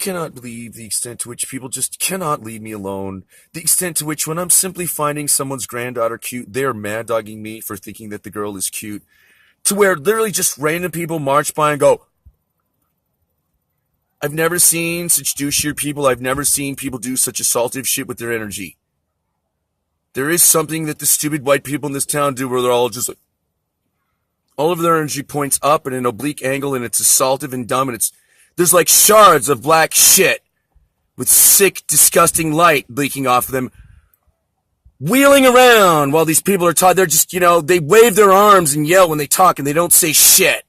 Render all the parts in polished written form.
cannot believe the extent to which people just cannot leave me alone. The extent to which when I'm simply finding someone's granddaughter cute, they're mad-dogging me for thinking that the girl is cute. To where literally just random people march by and go, I've never seen such douchier people. I've never seen people do such assaultive shit with their energy. There is something that the stupid white people in this town do where they're all just like, all of their energy points up at an oblique angle and it's assaultive and dumb and there's like shards of black shit with sick, disgusting light leaking off of them, wheeling around while these people are taught. They're just, they wave their arms and yell when they talk and they don't say shit.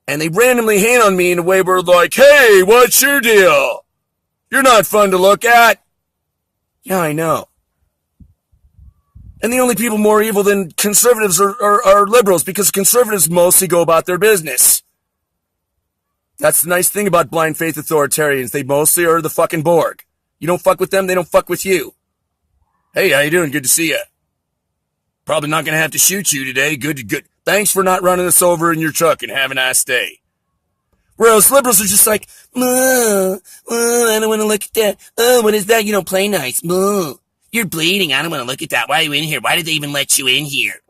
And they randomly hate on me in a way where like, hey, what's your deal? You're not fun to look at. Yeah, I know. And the only people more evil than conservatives are liberals, because conservatives mostly go about their business. That's the nice thing about blind faith authoritarians. They mostly are the fucking Borg. You don't fuck with them, they don't fuck with you. Hey, how you doing? Good to see you. Probably not going to have to shoot you today. Good. Thanks for not running us over in your truck and have a nice day. Whereas liberals are just like, I don't want to look at that. Oh, what is that? You don't play nice. You're bleeding. I don't want to look at that. Why are you in here? Why did they even let you in here?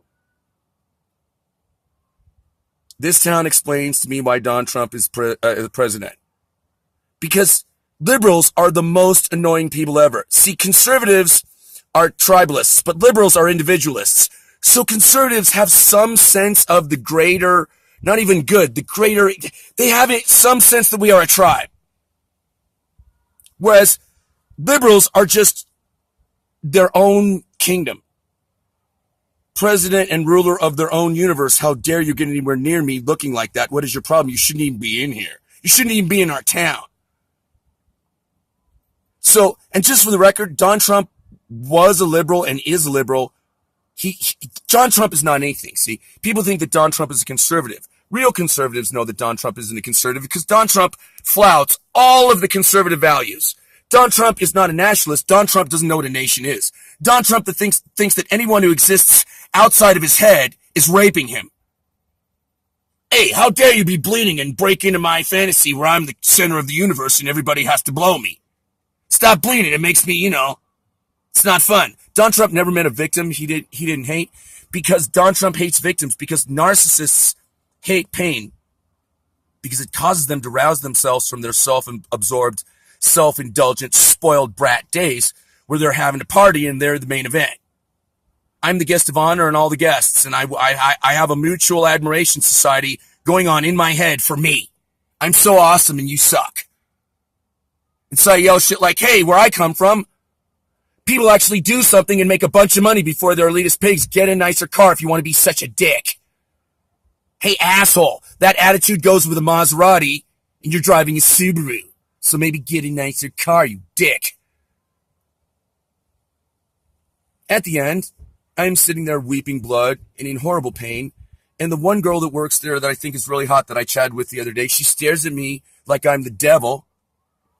This town explains to me why Donald Trump is president. Because liberals are the most annoying people ever. See, conservatives are tribalists, but liberals are individualists. So conservatives have some sense of the greater, not even good, the greater, they have some sense that we are a tribe. Whereas liberals are just their own kingdom. President and ruler of their own universe. How dare you get anywhere near me looking like that? What is your problem? You shouldn't even be in here. You shouldn't even be in our town. So, and just for the record, Don Trump was a liberal and is a liberal. John Trump is not anything. See, people think that Don Trump is a conservative. Real conservatives know that Don Trump isn't a conservative because Don Trump flouts all of the conservative values. Don Trump is not a nationalist. Don Trump doesn't know what a nation is. Don Trump thinks that anyone who exists outside of his head is raping him. Hey, how dare you be bleeding and break into my fantasy where I'm the center of the universe and everybody has to blow me. Stop bleeding. It makes me, it's not fun. Don Trump never met a victim he didn't hate, because Don Trump hates victims, because narcissists hate pain, because it causes them to rouse themselves from their self-absorbed, self-indulgent, spoiled brat days where they're having a party and they're the main event. I'm the guest of honor and all the guests, and I have a mutual admiration society going on in my head for me. I'm so awesome and you suck. And so I yell shit like, hey, where I come from, people actually do something and make a bunch of money before they're elitist pigs. Get a nicer car if you want to be such a dick. Hey, asshole, that attitude goes with a Maserati and you're driving a Subaru. So maybe get a nicer car, you dick. At the end, I'm sitting there weeping blood and in horrible pain. And the one girl that works there that I think is really hot that I chatted with the other day, she stares at me like I'm the devil.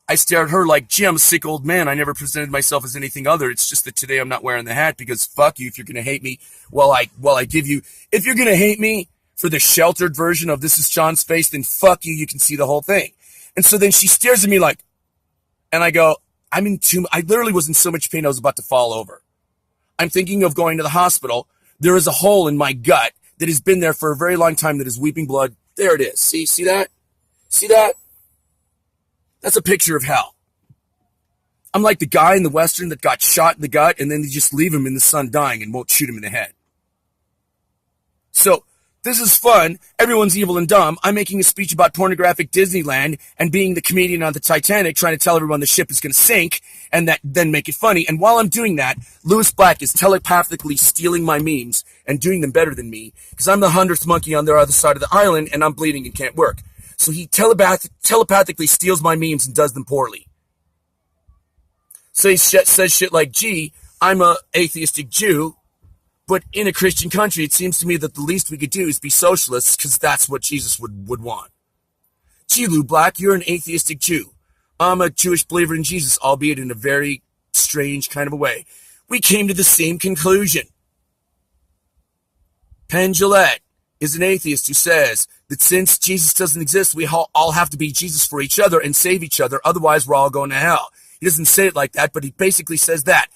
I stare at her like, gee, I'm a sick old man. I never presented myself as anything other. It's just that today I'm not wearing the hat because fuck you if you're going to hate me if you're going to hate me for the sheltered version of this is Sean's face, then fuck you. You can see the whole thing. And so then she stares at me like, and I go, I literally was in so much pain I was about to fall over. I'm thinking of going to the hospital. There is a hole in my gut that has been there for a very long time that is weeping blood. There it is. See that? See that? That's a picture of hell. I'm like the guy in the Western that got shot in the gut and then they just leave him in the sun dying and won't shoot him in the head. So, this is fun. Everyone's evil and dumb. I'm making a speech about pornographic Disneyland and being the comedian on the Titanic trying to tell everyone the ship is going to sink and then make it funny. And while I'm doing that, Lewis Black is telepathically stealing my memes and doing them better than me because I'm the 100th monkey on the other side of the island and I'm bleeding and can't work. So he telepathically steals my memes and does them poorly. So he says shit like, gee, I'm a atheistic Jew, but in a Christian country, it seems to me that the least we could do is be socialists because that's what Jesus would want. Gee, Lou Black, you're an atheistic Jew. I'm a Jewish believer in Jesus, albeit in a very strange kind of a way. We came to the same conclusion. Penn Jillette is an atheist who says that since Jesus doesn't exist, we all have to be Jesus for each other and save each other. Otherwise, we're all going to hell. He doesn't say it like that, but he basically says that.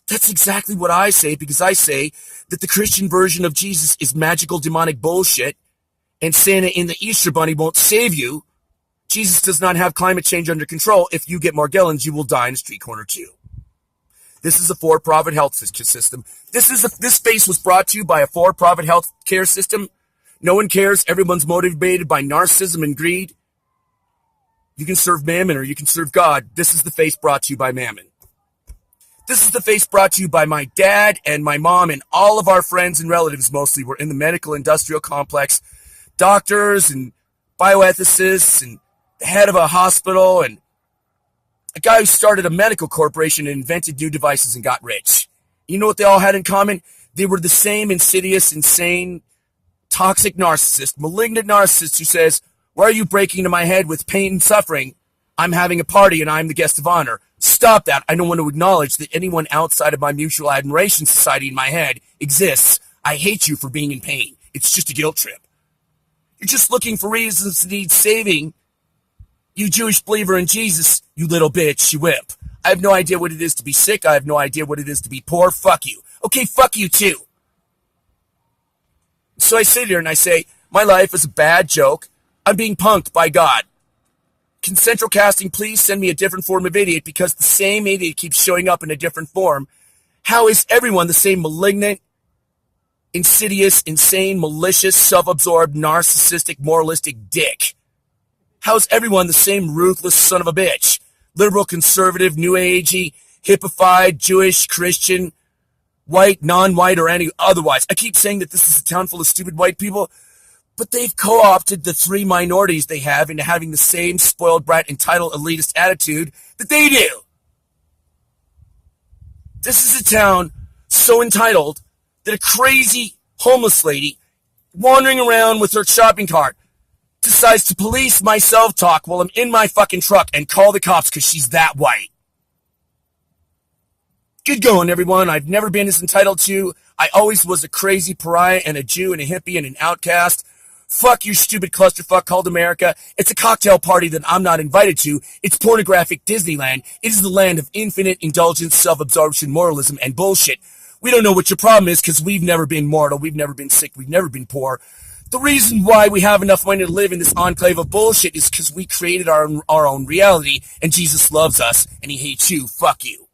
That's exactly what I say, because I say that the Christian version of Jesus is magical demonic bullshit, and Santa and the Easter Bunny won't save you. Jesus does not have climate change under control. If you get Morgellons, you will die in a street corner too. This is a for-profit health system. This space was brought to you by a for-profit health care system. No one cares. Everyone's motivated by narcissism and greed. You can serve Mammon or you can serve God. This is the face brought to you by Mammon. This is the face brought to you by my dad and my mom, and all of our friends and relatives mostly were in the medical industrial complex. Doctors and bioethicists and the head of a hospital and a guy who started a medical corporation and invented new devices and got rich. You know what they all had in common? They were the same insidious, insane, toxic narcissist, malignant narcissist who says, "Why are you breaking into my head with pain and suffering? I'm having a party and I'm the guest of honor." Stop that. I don't want to acknowledge that anyone outside of my mutual admiration society in my head exists. I hate you for being in pain. It's just a guilt trip. You're just looking for reasons to need saving. You Jewish believer in Jesus, you little bitch, you wimp. I have no idea what it is to be sick. I have no idea what it is to be poor. Fuck you. Okay, fuck you too. So I sit here and I say, my life is a bad joke. I'm being punked by God. Can Central Casting please send me a different form of idiot, because the same idiot keeps showing up in a different form? How is everyone the same malignant, insidious, insane, malicious, self-absorbed, narcissistic, moralistic dick? How's everyone the same ruthless son of a bitch? Liberal, conservative, new agey, hippified, Jewish, Christian, white, non-white, or any otherwise. I keep saying that this is a town full of stupid white people, but they've co-opted the three minorities they have into having the same spoiled brat, entitled, elitist attitude that they do. This is a town so entitled that a crazy homeless lady wandering around with her shopping cart decides to police my self-talk while I'm in my fucking truck and call the cops because she's that white. Good going, everyone. I've never been as entitled to. I always was a crazy pariah and a Jew and a hippie and an outcast. Fuck your stupid clusterfuck called America. It's a cocktail party that I'm not invited to. It's pornographic Disneyland. It is the land of infinite indulgence, self-absorption, moralism, and bullshit. We don't know what your problem is because we've never been mortal. We've never been sick. We've never been poor. The reason why we have enough money to live in this enclave of bullshit is because we created our own reality, and Jesus loves us, and he hates you. Fuck you.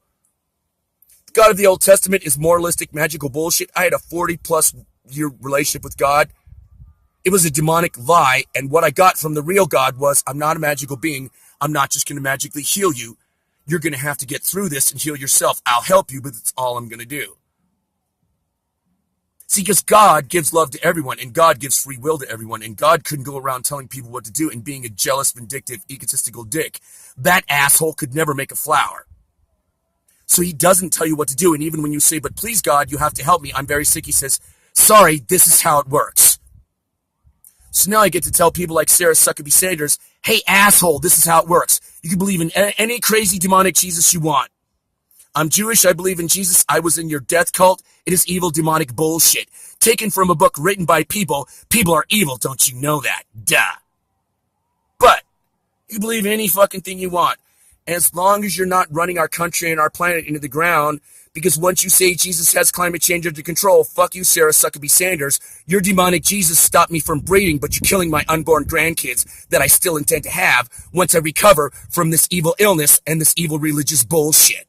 The God of the Old Testament is moralistic, magical bullshit. I had a 40-plus year relationship with God. It was a demonic lie, and what I got from the real God was, I'm not a magical being. I'm not just going to magically heal you. You're going to have to get through this and heal yourself. I'll help you, but that's all I'm going to do. See, because God gives love to everyone, and God gives free will to everyone, and God couldn't go around telling people what to do and being a jealous, vindictive, egotistical dick. That asshole could never make a flower. So he doesn't tell you what to do, and even when you say, but please God, you have to help me, I'm very sick, he says, sorry, this is how it works. So now I get to tell people like Sarah Suckaby Sanders, hey asshole, this is how it works. You can believe in any crazy demonic Jesus you want. I'm Jewish, I believe in Jesus, I was in your death cult, it is evil demonic bullshit. Taken from a book written by people, people are evil, don't you know that? Duh. But, you believe in any fucking thing you want. And as long as you're not running our country and our planet into the ground, because once you say Jesus has climate change under control, fuck you, Sarah Suckaby Sanders. Your demonic Jesus stopped me from breeding, but you're killing my unborn grandkids that I still intend to have once I recover from this evil illness and this evil religious bullshit.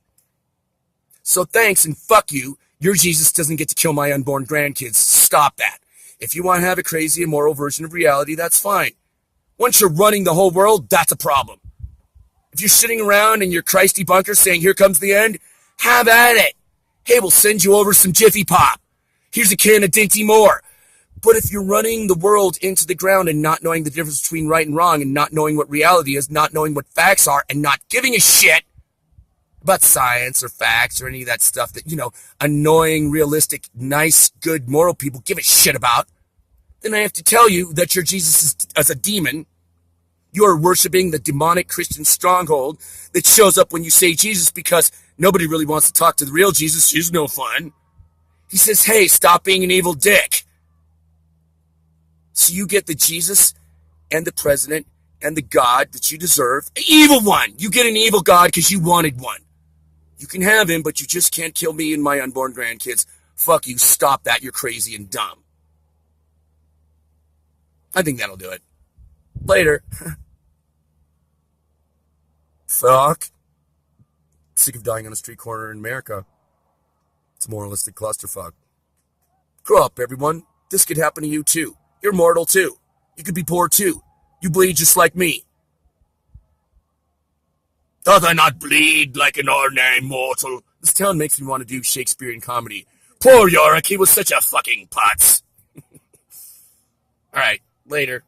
So thanks and fuck you. Your Jesus doesn't get to kill my unborn grandkids. Stop that. If you want to have a crazy, immoral version of reality, that's fine. Once you're running the whole world, that's a problem. If you're sitting around in your Christy bunker saying, here comes the end, have at it. Hey, we'll send you over some Jiffy Pop. Here's a can of Dinty Moore. But if you're running the world into the ground and not knowing the difference between right and wrong and not knowing what reality is, not knowing what facts are, and not giving a shit about science or facts or any of that stuff that, annoying, realistic, nice, good, moral people give a shit about, then I have to tell you that your Jesus is as a demon. You are worshiping the demonic Christian stronghold that shows up when you say Jesus, because nobody really wants to talk to the real Jesus. He's no fun. He says, hey, stop being an evil dick. So you get the Jesus and the president and the God that you deserve. An evil one. You get an evil God because you wanted one. You can have him, but you just can't kill me and my unborn grandkids. Fuck you. Stop that. You're crazy and dumb. I think that'll do it. Later. Fuck. Sick of dying on a street corner in America. It's a moralistic clusterfuck. Grow up, everyone. This could happen to you, too. You're mortal, too. You could be poor, too. You bleed just like me. Doth I not bleed like an ordinary mortal? This town makes me want to do Shakespearean comedy. Poor Yorick, he was such a fucking putz. Alright, later.